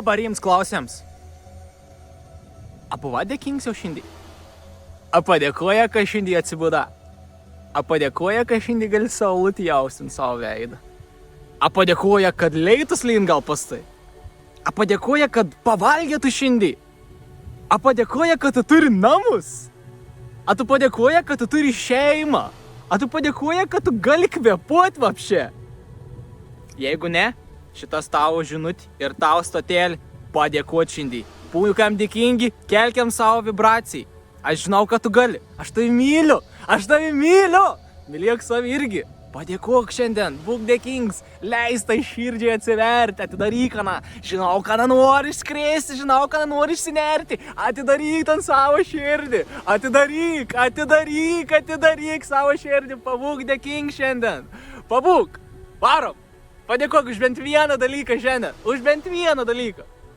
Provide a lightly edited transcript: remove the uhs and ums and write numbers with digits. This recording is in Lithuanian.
Bariems klausiams. A buvo dėkingas jau šiandien? A padėkoja, kad šiandien atsibuda? A padėkoja, kad šiandien gali saulutį jaustin savo veidą? A padėkoja, kad leitus lyn gal pastai? A padėkoja, kad pavalgėtų šiandien? A padėkoja, kad tu turi namus? A tu padėkoja, kad tu turi šeimą? A tu padėkoja, kad tu gali kvėpuot vapšė? Jeigu ne, šitas tavo žinutė ir tavo stotėlį padėkot šiandien. Būkam dėkingi, kelkiam savo vibracijai. Aš žinau, kad tu gali. Aš tave myliu. Mylėk save irgi. Padėkok šiandien, būk dėkingas, leis tai širdžiai atsiverti, atidaryk kaną. Žinau, kada nori išskrėsti, žinau, kada nori išsinerti. Atidaryk ten savo širdį. Atidaryk savo širdį. Pabūk dėkingas šiandien. Pabūk. Varom. Padėkok už bent vieną dalyką šiandien. Už bent vieną dalyką.